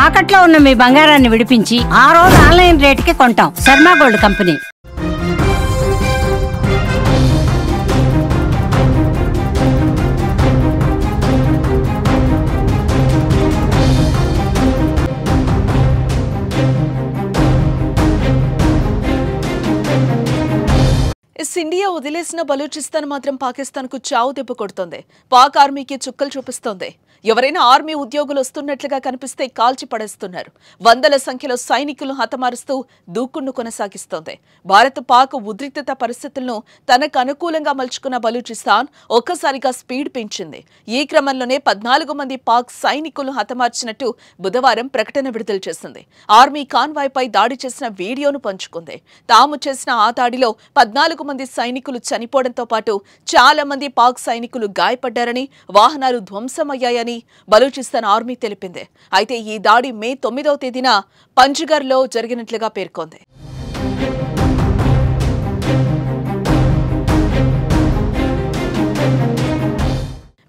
తాకట్లో ఉన్న మీ బంగారాన్ని విడిపించి ఆ రోజు ఆన్లైన్ రేటుకి కొంటాం. Sharma gold company. ఇండియా వదిలేసిన బలూచిస్తాన్ మాత్రం పాకిస్తాన్ కు చావు దెబ్బ కొడుతోంది. పాక్ ఆర్మీకి చుక్కలు చూపిస్తోంది. ఎవరైనా ఆర్మీ ఉద్యోగులు వస్తున్నట్లుగా కనిపిస్తే కాల్చి పడేస్తున్నారు. వందల సంఖ్యలో సైనికులను హతమారుస్తూ దూకుడును కొనసాగిస్తోంది. భారత్ పాక్ ఉద్రిక్తత పరిస్థితులను తనకు అనుకూలంగా మలుచుకున్న బలూచిస్తాన్ ఒక్కసారిగా స్పీడ్ పెంచింది. ఈ క్రమంలోనే 14 మంది పాక్ సైనికులను హతమార్చినట్టు బుధవారం ప్రకటన విడుదల చేసింది. ఆర్మీ కాన్వాయ్ పై దాడి చేసిన వీడియోను పంచుకుంది. తాము చేసిన ఆ దాడిలో 14 మంది సైనికులు చనిపోవడంతో పాటు చాలా మంది పాక్ సైనికులు గాయపడ్డారని, వాహనాలు ధ్వంసమయ్యాయని బలూచిస్తాన్ ఆర్మీ తెలిపింది. అయితే ఈ దాడి మే 9వ తేదీన పంజ్గర్లో జరిగినట్లుగా పేర్కొంది.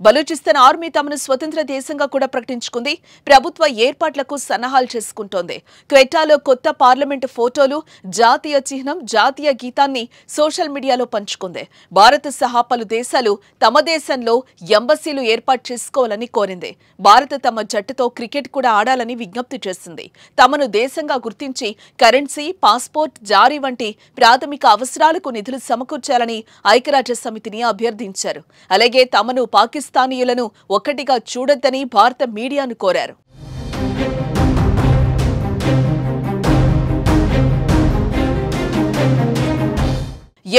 బలూచిస్తాన్ ఆర్మీ తమను స్వతంత్ర దేశంగా కూడా ప్రకటించుకుంది. ప్రభుత్వ ఏర్పాట్లకు సన్నాహాలు చేసుకుంటోంది. క్వెటాలో కొత్త పార్లమెంటు ఫోటోలు, జాతీయ చిహ్నం, జాతీయ గీతాన్ని సోషల్ మీడియాలో పంచుకుంది. భారత్ సహా పలు దేశాలు తమ దేశంలో ఎంబసీలు ఏర్పాటు చేసుకోవాలని కోరింది. భారత్ తమ జట్టుతో క్రికెట్ కూడా ఆడాలని విజ్ఞప్తి చేసింది. తమను దేశంగా గుర్తించి కరెన్సీ, పాస్పోర్ట్ జారీ వంటి ప్రాథమిక అవసరాలకు నిధులు సమకూర్చాలని ఐక్యరాజ్య సమితిని అభ్యర్థించారు. అలాగే తమను పాకిస్తానీయులను ఒక్కటిగా చూడొద్దని భారత మీడియాను కోరారు.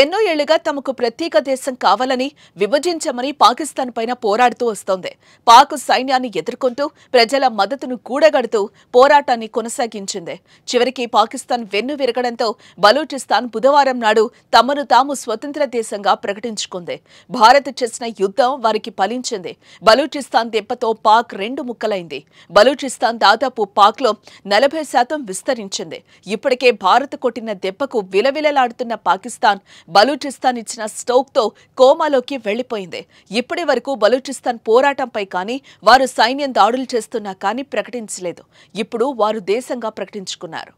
ఎన్నో ఏళ్లుగా తమకు ప్రత్యేక దేశం కావాలని, విభజించమని పాకిస్తాన్ పైన పోరాడుతూ వస్తోంది. పాక్ సైన్యాన్ని ఎదుర్కొంటూ ప్రజల మద్దతును కూడగడుతూ పోరాటాన్ని కొనసాగించింది. చివరికి పాకిస్తాన్ వెన్ను విరగడంతో బలూచిస్తాన్ బుధవారం నాడు తమను తాము స్వతంత్ర దేశంగా ప్రకటించుకుంది. భారత్ చేసిన యుద్ధం వారికి ఫలించింది. బలూచిస్తాన్ దెబ్బతో పాక్ రెండు ముక్కలైంది. బలూచిస్తాన్ దాదాపు పాక్లో 40% విస్తరించింది. ఇప్పటికే భారత్ కొట్టిన దెబ్బకు విలవిలలాడుతున్న పాకిస్తాన్ బలూచిస్తాన్ ఇచ్చిన స్టోక్తో కోమాలోకి వెళ్లిపోయింది. ఇప్పటి వరకు బలూచిస్తాన్ పోరాటంపై కానీ, వారు సైన్యం దాడులు చేస్తున్నా కానీ ప్రకటించలేదు. ఇప్పుడు వారు దేశంగా ప్రకటించుకున్నారు.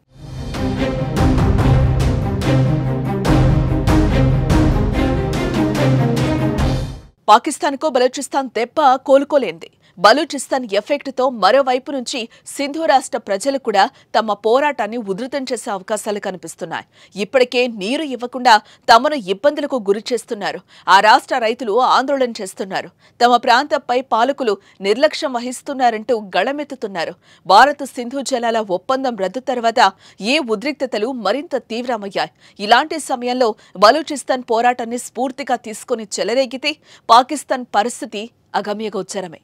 పాకిస్తాన్కు బలూచిస్తాన్ దెబ్బ కోలుకోలేంది. బలూచిస్తాన్ ఎఫెక్ట్తో మరోవైపు నుంచి సింధు రాష్ట్ర ప్రజలు కూడా తమ పోరాటాన్ని ఉధృతం చేసే అవకాశాలు కనిపిస్తున్నాయి. ఇప్పటికే నీరు ఇవ్వకుండా తమను ఇబ్బందులకు గురి చేస్తున్నారు. ఆ రాష్ట్ర రైతులు ఆందోళన చేస్తున్నారు. తమ ప్రాంతంపై పాలకులు నిర్లక్ష్యం వహిస్తున్నారంటూ గళమెత్తుతున్నారు. భారత్ సింధు జలాల ఒప్పందం రద్దు తర్వాత ఈ ఉద్రిక్తతలు మరింత తీవ్రమయ్యాయి. ఇలాంటి సమయంలో బలూచిస్తాన్ పోరాటాన్ని స్ఫూర్తిగా తీసుకుని చెలరేగితే పాకిస్తాన్ పరిస్థితి అగమ్యగోచరమే.